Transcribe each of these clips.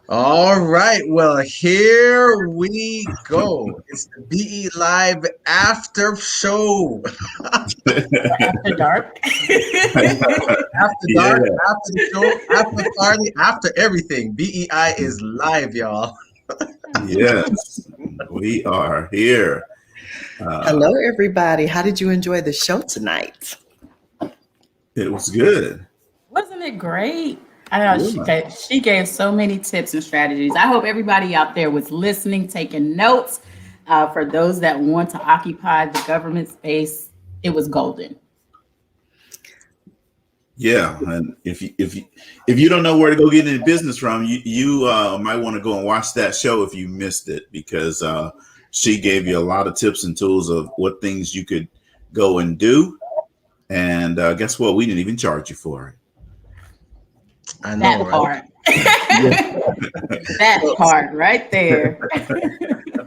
All right, well, here we go. It's the BE Live after show. After dark. After Yeah, dark, after the show, after party, after everything. BEI is live, y'all. yes, we are here. Hello, everybody. How did you enjoy the show tonight? It was good. Wasn't it great? I know Yeah. she gave so many tips and strategies. I hope everybody out there was listening, taking notes. For those that want to occupy the government space, it was golden. Yeah, and if you don't know where to go get any business from, you might want to go and watch that show if you missed it, because she gave you a lot of tips and tools of what things you could go and do. And guess what? We didn't even charge you for it. I know, That right? part. That part right there.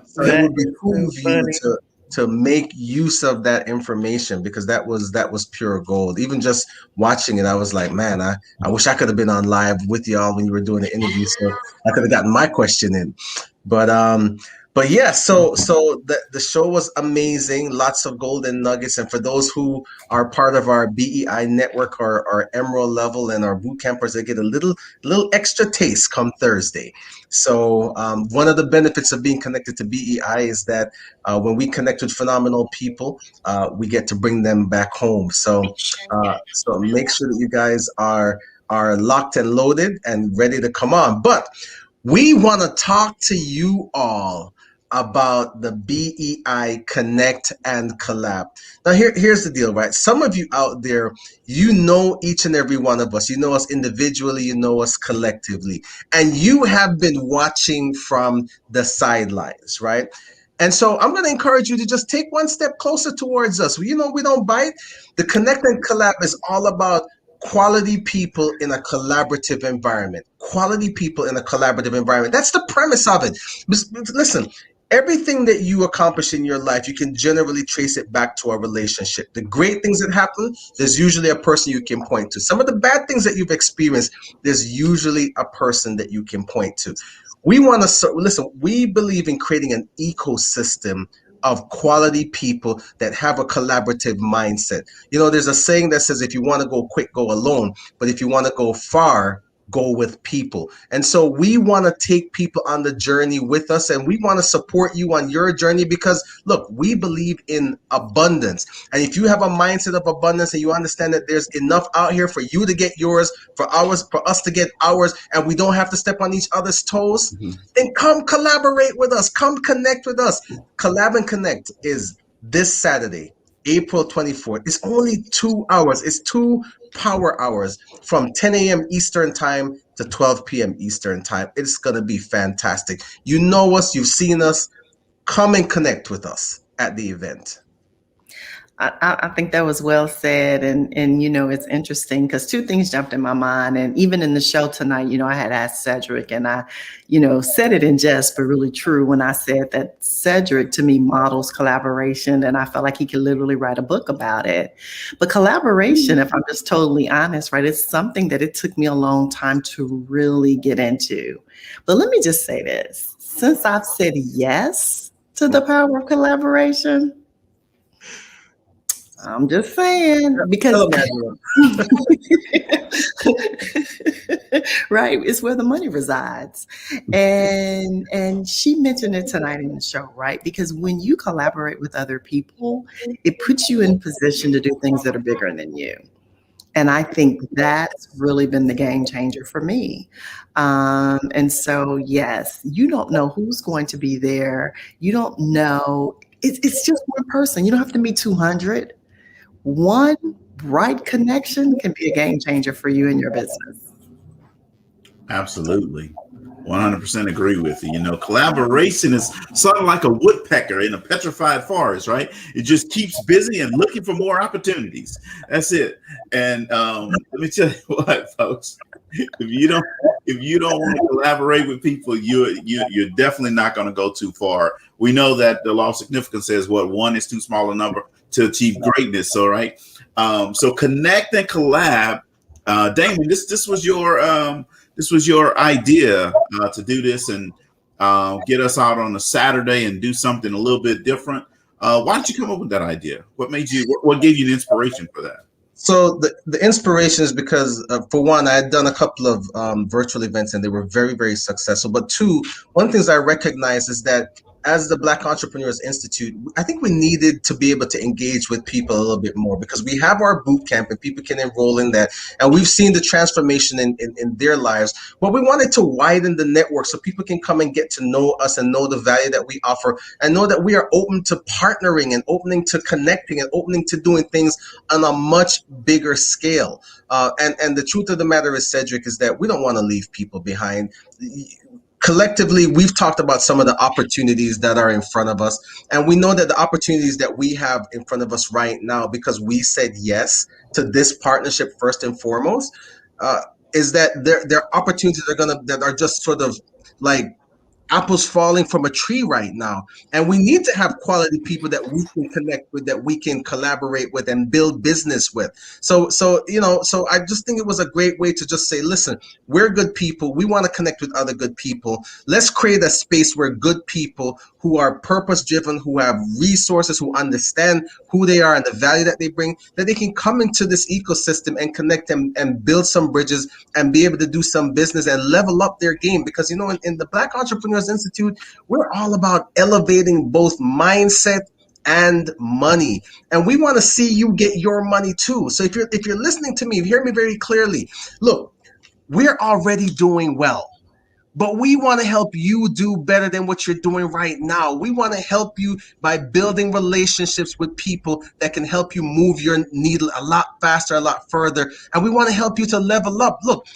So it would That is behoove so you funny. to make use of that information, because that was pure gold. Even just watching it, I was like, man, I wish I could have been on live with y'all when you were doing the interview, so I could have gotten my question in. But yeah, so the show was amazing, lots of golden nuggets. And for those who are part of our BEI network or Emerald level and our boot campers, they get a little extra taste come Thursday. So one of the benefits of being connected to BEI is that when we connect with phenomenal people, we get to bring them back home. So make sure that you guys are locked and loaded and ready to come on. But we want to talk to you all about the BEI Connect and Collab. Now, here's the deal, right? Some of you out there, you know each and every one of us. You know us individually, you know us collectively, and you have been watching from the sidelines, right? And so I'm going to encourage you to just take one step closer towards us. You know, we don't bite. The Connect and Collab is all about quality people in a collaborative environment. Quality people in a collaborative environment. That's the premise of it. Listen, everything that you accomplish in your life, you can generally trace it back to a relationship. The great things that happen, there's usually a person you can point to. Some of the bad things that you've experienced, there's usually a person that you can point to. We want to listen. We believe in creating an ecosystem of quality people that have a collaborative mindset. You know, there's a saying that says, if you want to go quick, go alone. But if you want to go far, go with people. And so we want to take people on the journey with us, and we want to support you on your journey, because look, we believe in abundance. And if you have a mindset of abundance and you understand that there's enough out here for you to get yours, for us to get ours, and we don't have to step on each other's toes, then come collaborate with us. Come connect with us. Collab and Connect is this Saturday, April 24th. It's only 2 hours. It's 2 power hours from 10 a.m. Eastern time to 12 p.m. Eastern time. It's going to be fantastic. You know us, you've seen us. Come and connect with us at the event. I think that was well said. And you know, it's interesting because two things jumped in my mind. And even in the show tonight, you know, I had asked Cedric, and I, you know, said it in jest, but really true when I said that Cedric to me models collaboration, and I felt like he could literally write a book about it. But collaboration, if I'm just totally honest, right, it's something that it took me a long time to really get into. But let me just say this, since I've said yes to the power of collaboration, I'm just saying, because right, it's where the money resides. And she mentioned it tonight in the show, right? Because when you collaborate with other people, it puts you in position to do things that are bigger than you. And I think that's really been the game changer for me. And so, yes, you don't know who's going to be there. You don't know. It's just one person. You don't have to meet 200. One right connection can be a game changer for you and your business. Absolutely. 100% agree with you. You know, collaboration is sort of like a woodpecker in a petrified forest, right? It just keeps busy and looking for more opportunities. That's it. And let me tell you what, folks, if you don't want to collaborate with people, you're definitely not going to go too far. We know that the law of significance says what, one is too small a number to achieve greatness. All right. So Connect and Collab. Damon, this was your this was your idea to do this and get us out on a Saturday and do something a little bit different. Why did you come up with that idea? What made you? What gave you the inspiration for that? So the inspiration is because, for one, I had done a couple of virtual events and they were very, very successful. But two, one of the things I recognize is that as the Black Entrepreneurs Institute, I think we needed to be able to engage with people a little bit more, because we have our boot camp and people can enroll in that. And we've seen the transformation in their lives. But we wanted to widen the network so people can come and get to know us and know the value that we offer and know that we are open to partnering and opening to connecting and opening to doing things on a much bigger scale. And the truth of the matter is, Cedric, is that we don't want to leave people behind. Collectively, we've talked about some of the opportunities that are in front of us. And we know that the opportunities that we have in front of us right now, because we said yes to this partnership first and foremost, is that there are opportunities that are just sort of like apples falling from a tree right now. And we need to have quality people that we can connect with, that we can collaborate with and build business with. So I just think it was a great way to just say, listen, we're good people. We want to connect with other good people. Let's create a space where good people who are purpose driven, who have resources, who understand who they are and the value that they bring, that they can come into this ecosystem and connect them and build some bridges and be able to do some business and level up their game. Because, in the Black Entrepreneurs Institute, we're all about elevating both mindset and money. And we want to see you get your money too. So if you're listening to me, hear me very clearly. Look, we're already doing well, but we want to help you do better than what you're doing right now. We want to help you by building relationships with people that can help you move your needle a lot faster, a lot further. And we want to help you to level up. Look,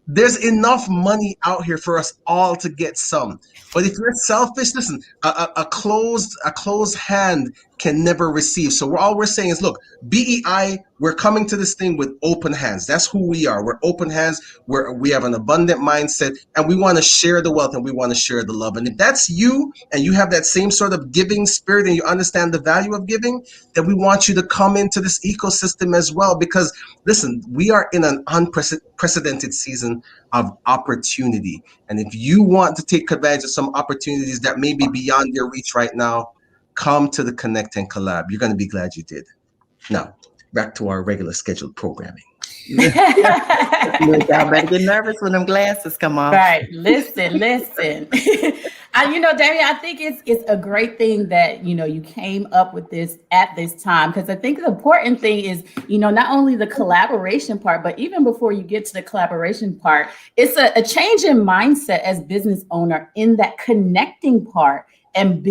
there's enough money out here for us all to get some. But if you're selfish, listen, a closed hand can never receive. So all we're saying is, look, BEI, we're coming to this thing with open hands. That's who we are. We're open hands. We have an abundant mindset, and we want to share the wealth and we want to share the love. And if that's you and you have that same sort of giving spirit and you understand the value of giving, then we want you to come into this ecosystem as well. Because listen, we are in an unprecedented season of opportunity. And if you want to take advantage of some opportunities that may be beyond your reach right now, come to the Connect and Collab. You're going to be glad you did. Now, back to our regular scheduled programming. Look, y'all better get nervous when them glasses come off. Right. Listen. Damien, I think it's a great thing that, you came up with this at this time, because I think the important thing is, not only the collaboration part, but even before you get to the collaboration part, it's a change in mindset as business owner in that connecting part and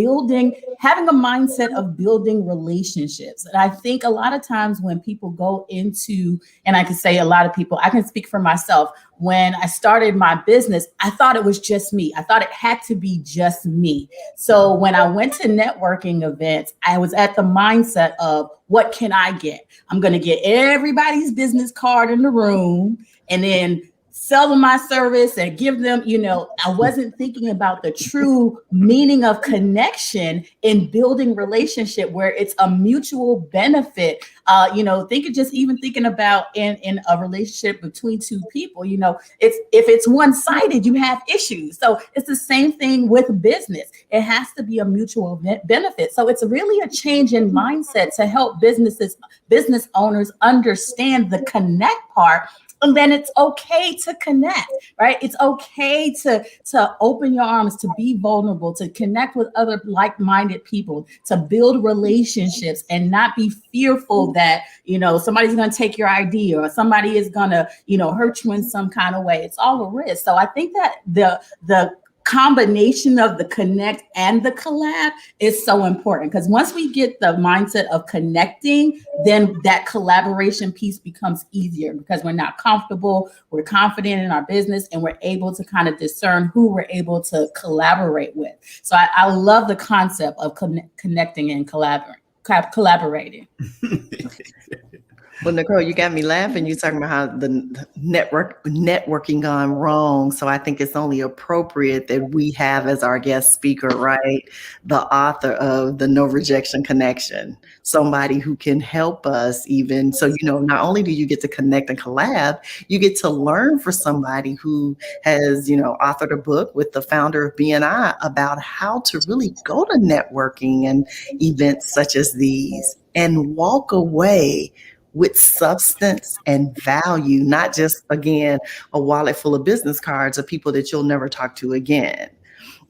having a mindset of building relationships. And I think a lot of times when people go into, and I can say a lot of people, I can speak for myself. When I started my business, I thought it was just me. I thought it had to be just me. So when I went to networking events, I was at the mindset of, what can I get? I'm going to get everybody's business card in the room and then sell them my service and give them, I wasn't thinking about the true meaning of connection in building relationship where it's a mutual benefit. Thinking about in a relationship between two people, if it's one-sided, you have issues. So it's the same thing with business. It has to be a mutual benefit. So it's really a change in mindset to help business owners understand the connect part. And then it's okay to connect, right? It's okay to open your arms, to be vulnerable, to connect with other like-minded people, to build relationships and not be fearful that, somebody's going to take your idea or somebody is going to, hurt you in some kind of way. It's all a risk. So I think that the combination of the connect and the collab is so important, because once we get the mindset of connecting, then that collaboration piece becomes easier because we're not comfortable, we're confident in our business, and we're able to kind of discern who we're able to collaborate with. So I love the concept of connecting and collaborating. Well, Nicole, you got me laughing. You talking about how the networking gone wrong. So I think it's only appropriate that we have as our guest speaker, right, the author of the No Rejection Connection, somebody who can help us even. So, not only do you get to connect and collab, you get to learn for somebody who has, authored a book with the founder of BNI about how to really go to networking and events such as these and walk away with substance and value, not just, again, a wallet full of business cards of people that you'll never talk to again.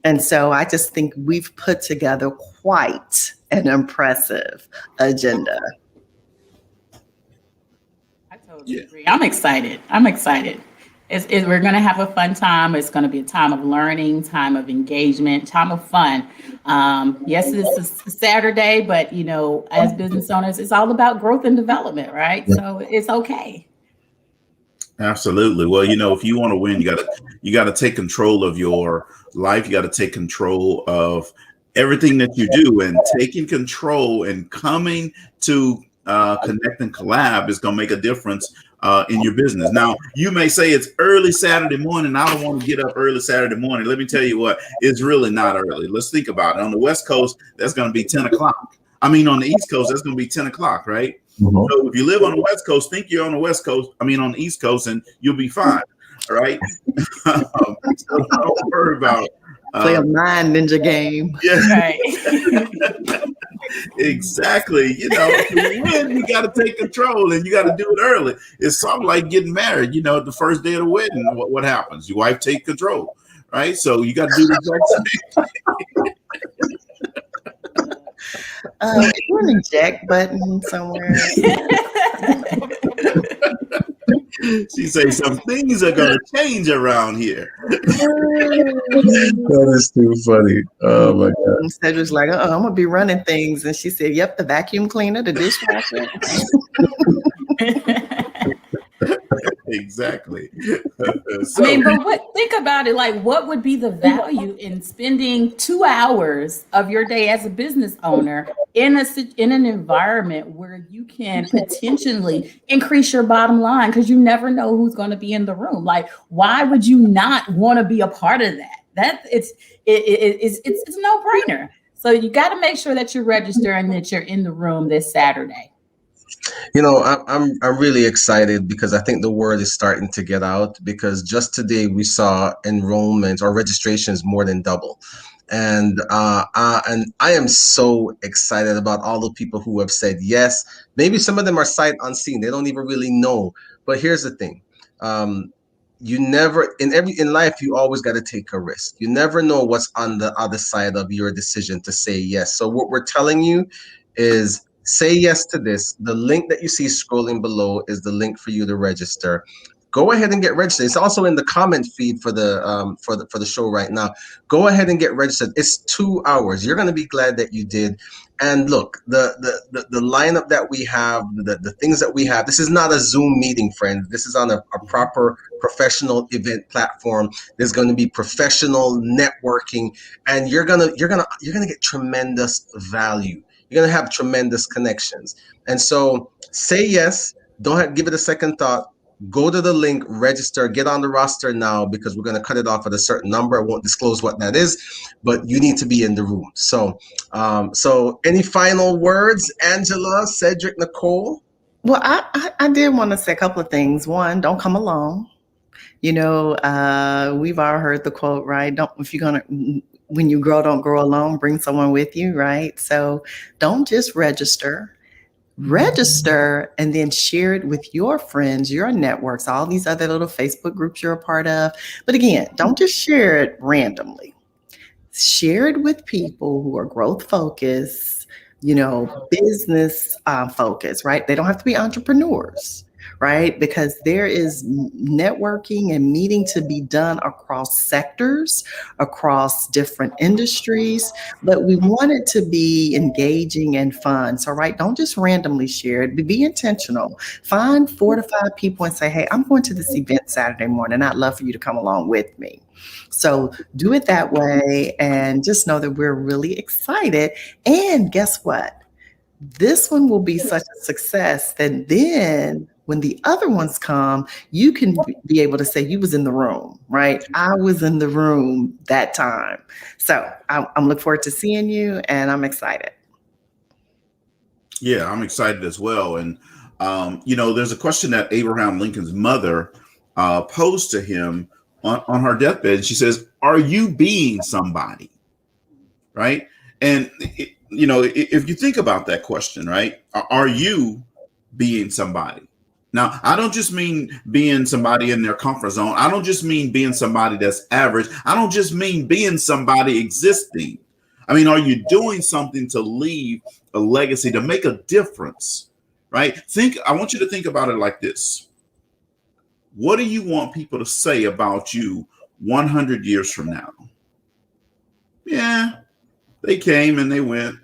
And so I just think we've put together quite an impressive agenda. I totally agree. I'm excited. We're going to have a fun time. It's going to be a time of learning, time of engagement, time of fun. Yes, it's a Saturday, but as business owners, it's all about growth and development, right? So it's okay. Absolutely. Well, if you want to win, you got to take control of your life. You got to take control of everything that you do, and taking control and coming to Connect and Collab is going to make a difference in your business. Now, you may say it's early Saturday morning. I don't want to get up early Saturday morning. Let me tell you what, it's really not early. Let's think about it. On the West Coast, that's going to be 10 o'clock. On the East Coast, that's going to be 10 o'clock, right? Mm-hmm. So if you live on the West Coast, think you're on the West Coast, on the East Coast, and you'll be fine, all right? So don't worry about play a mind ninja game. Yeah. Right. Exactly. To win, you got to take control, and you got to do it early. It's something like getting married. The first day of the wedding, what happens? Your wife take control, right? So you got to do the exact same. Is there an eject button somewhere? She say some things are going to change around here. That is too funny. Oh my God. Cedric's like, I'm going to be running things. And she said, yep, the vacuum cleaner, the dishwasher. Exactly. But think about it. Like, what would be the value in spending 2 hours of your day as a business owner in an environment where you can potentially increase your bottom line, because you never know who's going to be in the room? Like, why would you not want to be a part of that? It's a no-brainer. So you got to make sure that you register and that you're in the room this Saturday. I'm really excited because I think the word is starting to get out, because just today we saw enrollment or registrations more than double. And I am so excited about all the people who have said yes. Maybe some of them are sight unseen. They don't even really know. But here's the thing. You never, in life, you always got to take a risk. You never know what's on the other side of your decision to say yes. So what we're telling you is, say yes to this. The link that you see scrolling below is the link for you to register. Go ahead and get registered. It's also in the comment feed for the show right now. Go ahead and get registered. It's 2 hours. You're going to be glad that you did. And look, the lineup that we have, the things that we have. This is not a Zoom meeting, friends. This is on a proper professional event platform. There's going to be professional networking, and you're gonna get tremendous value. You're going to have tremendous connections. And so say yes. Don't give it a second thought. Go to the link, register, get on the roster now, because we're going to cut it off at a certain number. I won't disclose what that is, but you need to be in the room. So any final words, Angela, Cedric, Nicole? Well, I did want to say a couple of things. One, don't come alone. We've all heard the quote, right? When you grow, don't grow alone, bring someone with you, right? So don't just register and then share it with your friends, your networks, all these other little Facebook groups you're a part of. But again, don't just share it randomly. Share it with people who are growth focused, business focused, right? They don't have to be entrepreneurs, right? Because there is networking and meeting to be done across sectors, across different industries, but we want it to be engaging and fun. So, right, don't just randomly share it, but be intentional. Find 4 to 5 people and say, hey, I'm going to this event Saturday morning. I'd love for you to come along with me. So do it that way, and just know that we're really excited. And guess what? this one will be such a success that then when the other ones come, you can be able to say you was in the room, right? I was in the room that time. So I'm looking forward to seeing you, and I'm excited. Yeah, I'm excited as well. And, there's a question that Abraham Lincoln's mother posed to him on her deathbed. She says, are you being somebody? Right. And, if you think about that question, right, are you being somebody? Now, I don't just mean being somebody in their comfort zone. I don't just mean being somebody that's average. I don't just mean being somebody existing. I mean, are you doing something to leave a legacy, to make a difference? Right? I want you to think about it like this. What do you want people to say about you 100 years from now? Yeah, they came and they went.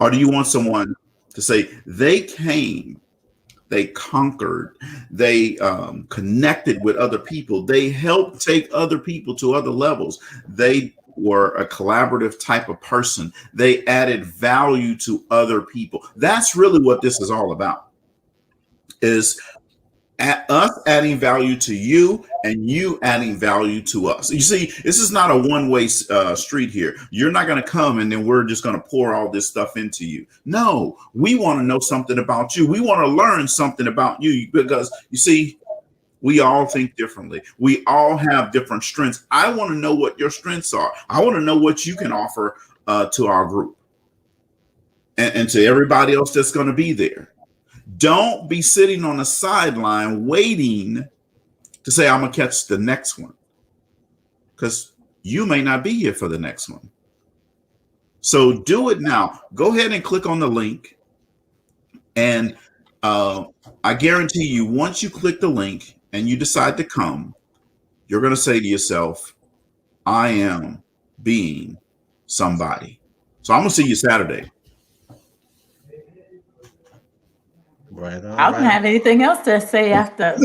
Or do you want someone to say they came, they conquered, they connected with other people, they helped take other people to other levels, they were a collaborative type of person, they added value to other people? That's really what this is all about, is us adding value to you and you adding value to us. You see, this is not a one-way street here. You're not going to come and then we're just going to pour all this stuff into you. No, we want to know something about you. We want to learn something about you, because you see, we all think differently. We all have different strengths. I want to know what your strengths are. I want to know what you can offer to our group and to everybody else that's going to be there. Don't be sitting on the sideline waiting to say, I'm going to catch the next one, because you may not be here for the next one. So do it now. Go ahead and click on the link. And I guarantee you, once you click the link and you decide to come, you're going to say to yourself, I am being somebody. So I'm going to see you Saturday. Right on, I don't have anything else to say after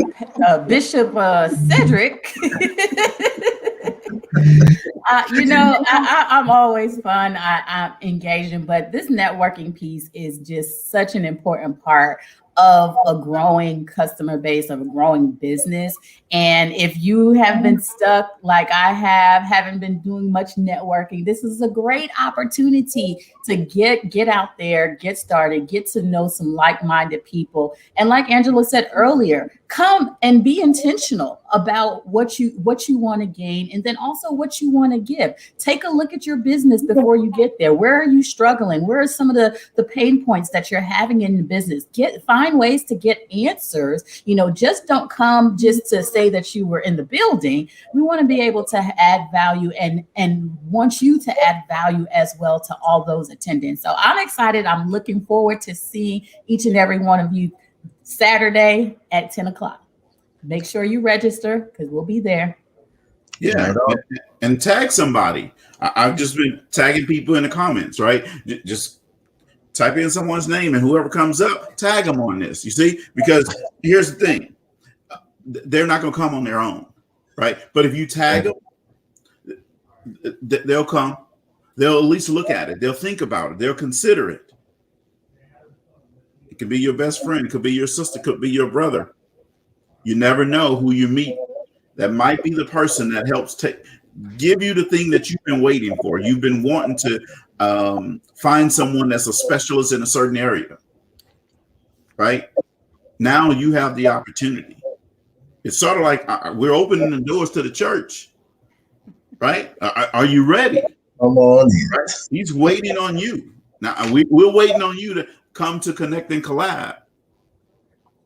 Bishop Cedric. I'm always fun. I'm engaging, but this networking piece is just such an important part of a growing customer base, of a growing business. And if you have been stuck like I haven't been doing much networking, this is a great opportunity to get out there, get started, get to know some like-minded people. And like Angela said earlier, come and be intentional about what you want to gain, and then also what you want to give. Take a look at your business before you get there. Where are you struggling? Where are some of the pain points that you're having in the business? Find ways to get answers. Just don't come just to say that you were in the building. We want to be able to add value and want you to add value as well to all those attendants. So I'm excited. I'm looking forward to seeing each and every one of you Saturday at 10 o'clock. Make sure you register, because we'll be there. Yeah, and tag somebody. I've just been tagging people in the comments, right? Just type in someone's name, and whoever comes up, tag them on this. You see, because here's the thing. They're not going to come on their own, right? But if you tag them, they'll come. They'll at least look at it. They'll think about it. They'll consider it. It could be your best friend. It could be your sister. It could be your brother. You never know who you meet. That might be the person that helps give you the thing that you've been waiting for. You've been wanting to find someone that's a specialist in a certain area, right? Now you have the opportunity. It's sort of like we're opening the doors to the church, right? Are you ready? Come on. Right? He's waiting on you. Now we're waiting on you to come to Connect and Collab.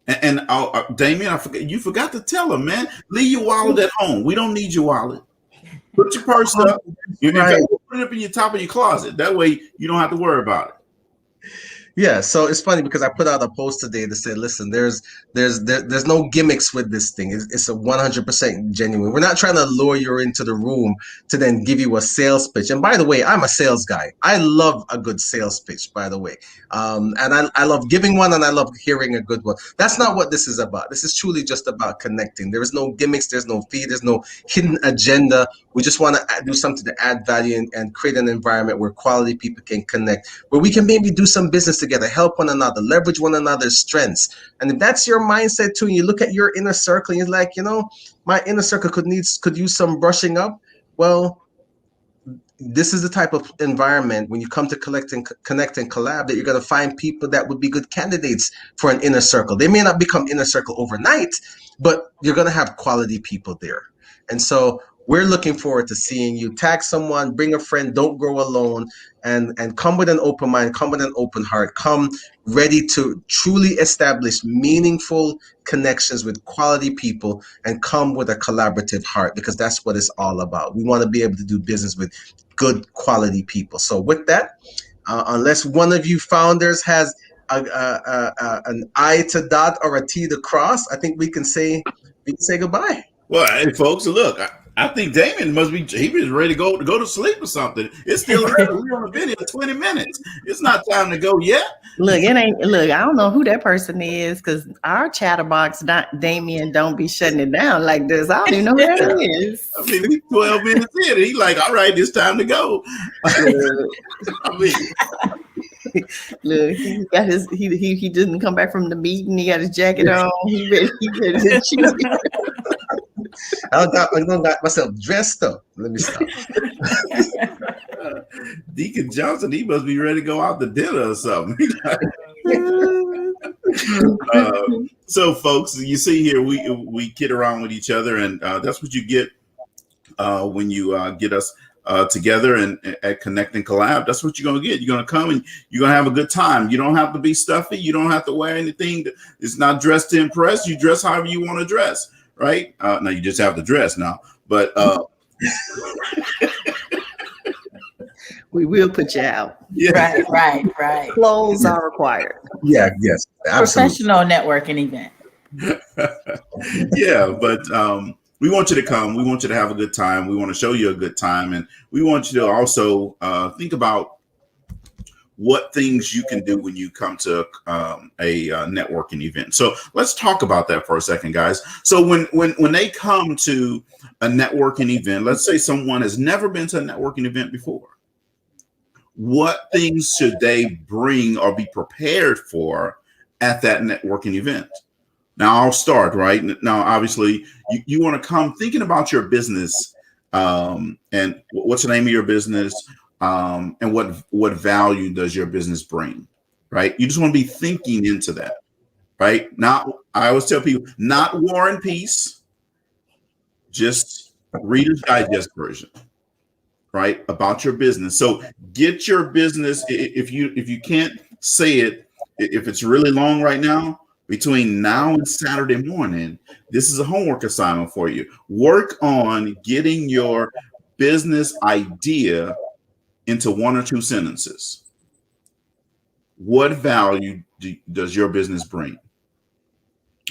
And Damien, you forgot to tell him, man. Leave your wallet at home. We don't need your wallet. Put your purse up. Right. Put it up in your top of your closet. That way you don't have to worry about it. Yeah, so it's funny because I put out a post today that said, "Listen, there's no gimmicks with this thing. It's a 100% genuine. We're not trying to lure you into the room to then give you a sales pitch. And by the way, I'm a sales guy. I love a good sales pitch, by the way. And I love giving one, and I love hearing a good one. That's not what this is about. This is truly just about connecting. There is no gimmicks. There's no fee. There's no hidden agenda. We just want to do something to add value and create an environment where quality people can connect, where we can maybe do some business together, help one another, leverage one another's strengths. And if that's your mindset too, and you look at your inner circle and you're like, my inner circle could use some brushing up. Well, this is the type of environment when you come to connect and collab that you're going to find people that would be good candidates for an inner circle. They may not become inner circle overnight, but you're going to have quality people there. And so we're looking forward to seeing you. Tag someone, bring a friend, don't go alone, and come with an open mind, come with an open heart, come ready to truly establish meaningful connections with quality people, and come with a collaborative heart, because that's what it's all about. We want to be able to do business with good quality people. So with that, unless one of you founders has an I to dot or a T to cross, I think we can say goodbye. Well, hey, folks, look, I think Damien must be, he was ready to go to sleep or something. It's still early. We're on the video 20 minutes. It's not time to go yet. Look, I don't know who that person is, because our chatterbox, not Damien, don't be shutting it down like this. I don't even know who that is. I mean, we 12 minutes in. He's like, all right, it's time to go. I mean, look, he got his he didn't come back from the meeting. He got his jacket on. He ready to shoot. I don't got myself dressed up. Let me stop. Deacon Johnson, he must be ready to go out to dinner or something. So, folks, you see here, we kid around with each other, and that's what you get when you get us together and at Connect and Collab. That's what you're going to get. You're going to come and you're going to have a good time. You don't have to be stuffy. You don't have to wear anything it's not dressed to impress. You dress however you want to dress, right? Now you just have to dress now, but we will put you out. Yeah. Right. Clothes are required. Yeah, yes, absolutely. Professional networking event. Yeah, but we want you to come. We want you to have a good time. We want to show you a good time, and we want you to also think about what things you can do when you come to a networking event. So let's talk about that for a second, guys. So when they come to a networking event, let's say someone has never been to a networking event before. What things should they bring or be prepared for at that networking event? Now I'll start right now. Obviously, you want to come thinking about your business and what's the name of your business and what value does your business bring, right? You just want to be thinking into that, right? Not, I always tell people, not War and Peace, just Reader's Digest version, right? About your business. So get your business. If you can't say it, if it's really long right now, between now and Saturday morning, this is a homework assignment for you. Work on getting your business idea into 1 or 2 sentences. What value does your business bring?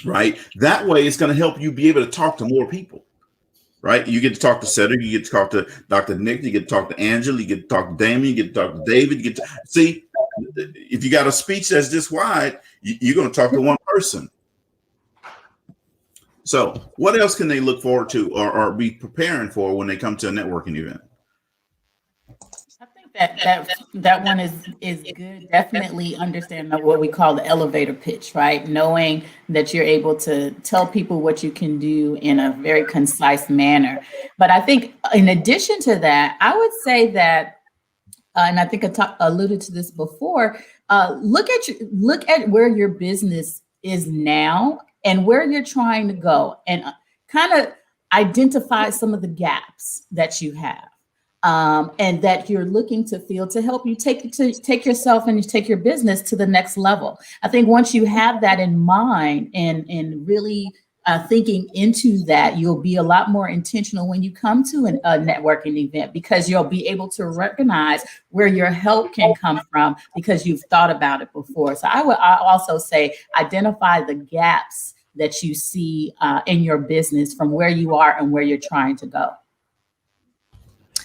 Right? That way, it's going to help you be able to talk to more people. Right? You get to talk to Cedric, you get to talk to Dr. Nick, you get to talk to Angela, you get to talk to Damien, you get to talk to David, you get to see. If you got a speech that's this wide, you're going to talk to one person. So what else can they look forward to or be preparing for when they come to a networking event? I think that one is good. Definitely understand what we call the elevator pitch, right? Knowing that you're able to tell people what you can do in a very concise manner. But I think in addition to that, I would say that and I think I alluded to this before. Look at where your business is now and where you're trying to go, and kind of identify some of the gaps that you have, and that you're looking to fill to help you take yourself and take your business to the next level. I think once you have that in mind and really thinking into that, you'll be a lot more intentional when you come to a networking event, because you'll be able to recognize where your help can come from because you've thought about it before. So I also say identify the gaps that you see in your business from where you are and where you're trying to go.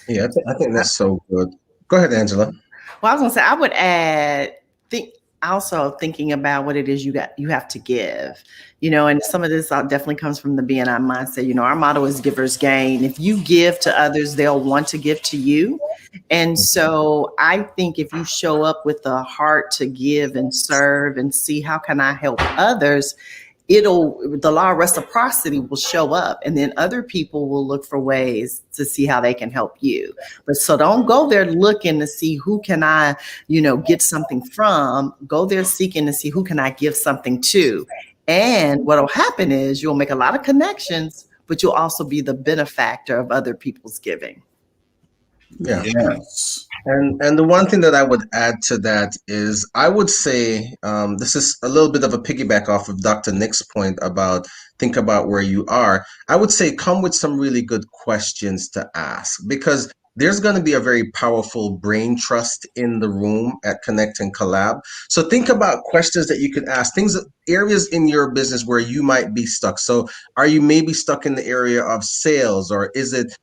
Yeah, I think that's so good. Go ahead, Angela. Well, I was gonna say I would add also thinking about what it is you have to give, and some of this definitely comes from the BNI mindset. Our motto is givers gain. If you give to others, they'll want to give to you. And so I think if you show up with a heart to give and serve and see how can I help others, the law of reciprocity will show up, and then other people will look for ways to see how they can help you. But so don't go there looking to see who can I, get something from. Go there seeking to see who can I give something to. And what'll happen is you'll make a lot of connections, but you'll also be the benefactor of other people's giving. Yeah. Yes. And the one thing that I would add to that is I would say this is a little bit of a piggyback off of Dr. Nick's point about think about where you are. I would say come with some really good questions to ask, because there's going to be a very powerful brain trust in the room at Connect and Collab. So think about questions that you can ask, areas in your business where you might be stuck. So are you maybe stuck in the area of sales, or is it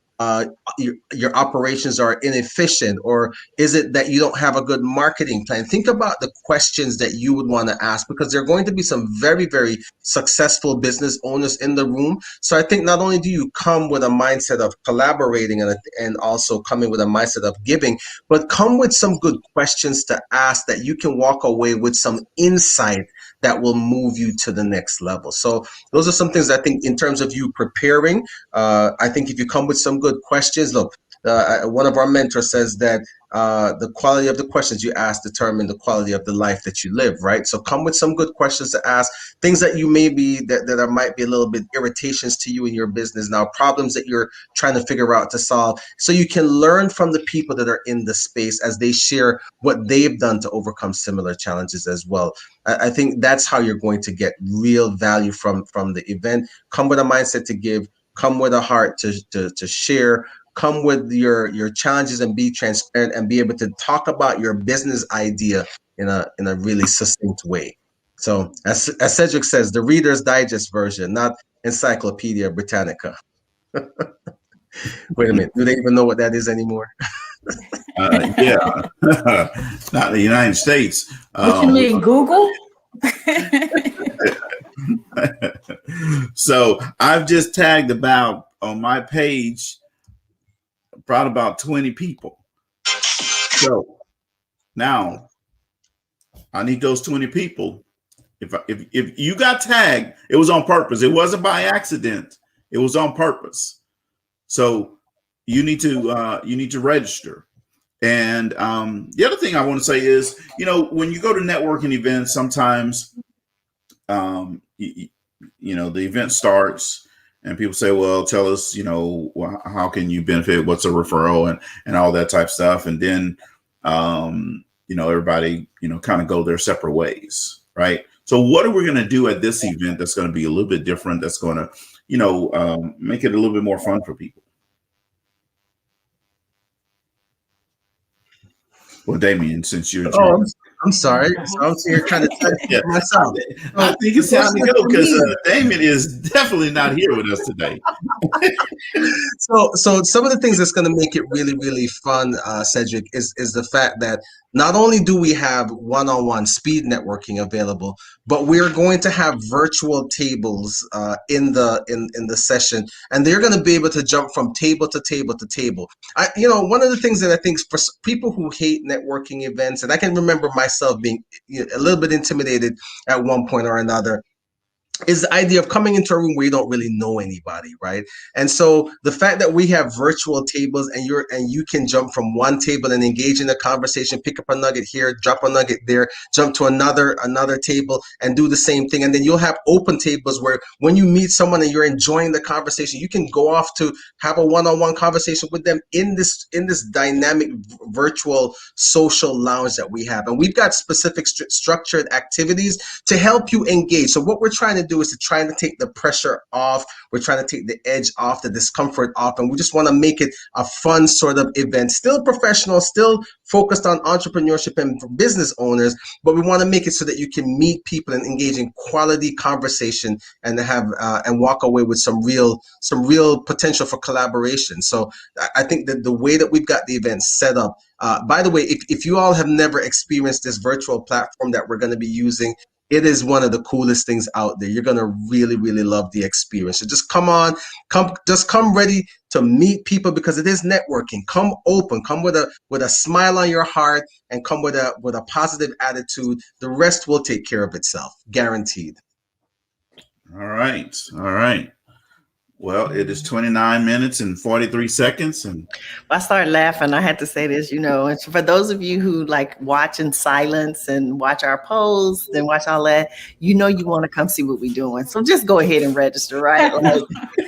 your operations are inefficient, or is it that you don't have a good marketing plan? Think about the questions that you would want to ask, because there are going to be some very, very successful business owners in the room. So I think not only do you come with a mindset of collaborating and also coming with a mindset of giving, but come with some good questions to ask that you can walk away with some insight that will move you to the next level. So those are some things I think in terms of you preparing. I think if you come with some good questions, look, one of our mentors says that the quality of the questions you ask determine the quality of the life that you live, right? So come with some good questions to ask, things that you may be, that might be a little bit irritations to you in your business now, problems that you're trying to figure out to solve, so you can learn from the people that are in the space as they share what they've done to overcome similar challenges as well. I think that's how you're going to get real value from the event. Come with a mindset to give, come with a heart to share, come with your challenges and be transparent and be able to talk about your business idea in a really succinct way. So as Cedric says, the Reader's Digest version, not Encyclopedia Britannica. Wait a minute, do they even know what that is anymore? Yeah, not the United States. What you mean, Google? So I've just tagged on my page about 20 people. So now I need those 20 people. If you got tagged, it was on purpose. It wasn't by accident. It was on purpose. So you need to register. And the other thing I want to say is, when you go to networking events, sometimes, the event starts and people say, well, tell us, how can you benefit? What's a referral and all that type of stuff. And then, everybody, kind of go their separate ways. Right. So what are we going to do at this event that's going to be a little bit different? That's going to, make it a little bit more fun for people. Well, Damien, since you're I'm sorry. So I'm here trying to tell you myself. I think it's time to go because Damien is definitely not here with us today. So some of the things that's going to make it really, really fun, Cedric, is the fact that not only do we have one-on-one speed networking available, but we're going to have virtual tables in the session, and they're going to be able to jump from table to table to table. One of the things that I think for people who hate networking events, and I can remember myself being a little bit intimidated at one point or another, is the idea of coming into a room where you don't really know anybody, right? And so the fact that we have virtual tables and you can jump from one table and engage in a conversation, pick up a nugget here, drop a nugget there, jump to another table and do the same thing. And then you'll have open tables where when you meet someone and you're enjoying the conversation, you can go off to have a one-on-one conversation with them in this dynamic virtual social lounge that we have. And we've got specific structured activities to help you engage. So what we're trying to to do is to try to take the pressure off. We're trying to take the edge off, the discomfort off, and we just want to make it a fun sort of event. Still professional, still focused on entrepreneurship and business owners, but we want to make it so that you can meet people and engage in quality conversation and have and walk away with some real potential for collaboration. So I think that the way that we've got the event set up, by the way, if you all have never experienced this virtual platform that we're going to be using, it is one of the coolest things out there. You're going to really, really love the experience. So just come ready to meet people, because it is networking. Come open, come with a smile on your heart, and come with a positive attitude. The rest will take care of itself, guaranteed. All right. Well, it is 29 minutes and 43 seconds. And I started laughing. I had to say this, and for those of you who like watch in silence and watch our posts and watch all that, you want to come see what we're doing. So just go ahead and register, right? Like,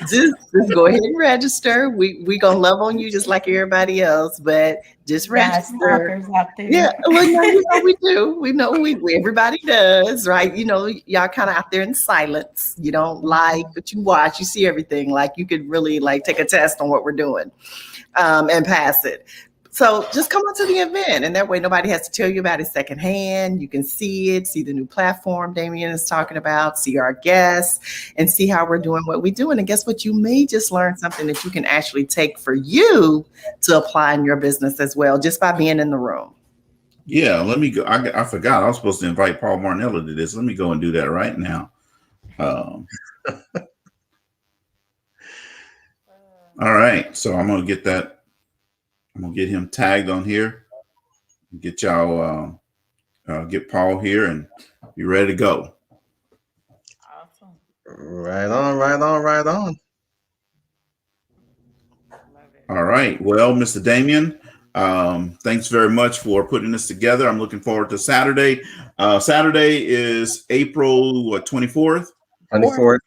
just go ahead and register. We gonna love on you just like everybody else, but just register. Out there. Yeah, well, we do. We know we everybody does, right? Y'all kind of out there in silence. You don't like, but you watch. You see everything. Like you could really like take a test on what we're doing, and pass it. So just come on to the event, and that way nobody has to tell you about it secondhand. You can see it, see the new platform Damien is talking about, see our guests, and see how we're doing what we do. And guess what? You may just learn something that you can actually take for you to apply in your business as well, just by being in the room. Yeah, let me go. I forgot I was supposed to invite Paul Marnella to this. Let me go and do that right now. All right, so I'm gonna get that. I'm gonna get him tagged on here. Get y'all, get Paul here, and be ready to go. Awesome. Right on. All right. Well, Mr. Damien, thanks very much for putting this together. I'm looking forward to Saturday. Saturday is April 24th. 24th.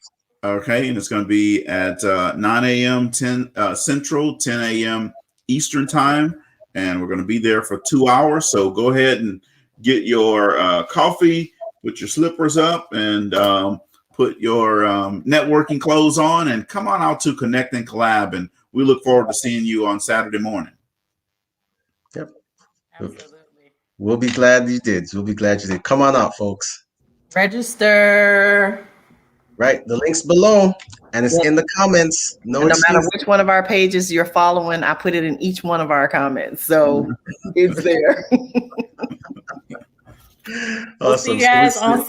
Okay, and it's going to be at 9 a.m. 10 Central, 10 a.m. Eastern time, and we're going to be there for 2 hours. So go ahead and get your coffee, put your slippers up, and put your networking clothes on, and come on out to Connect and Collab. And we look forward to seeing you on Saturday morning. Yep. Absolutely. We'll be glad you did. Come on out, folks. Register. Right. The link's below, and it's in the comments. No matter which one of our pages you're following, I put it in each one of our comments. So it's there. We'll see you guys on Saturday.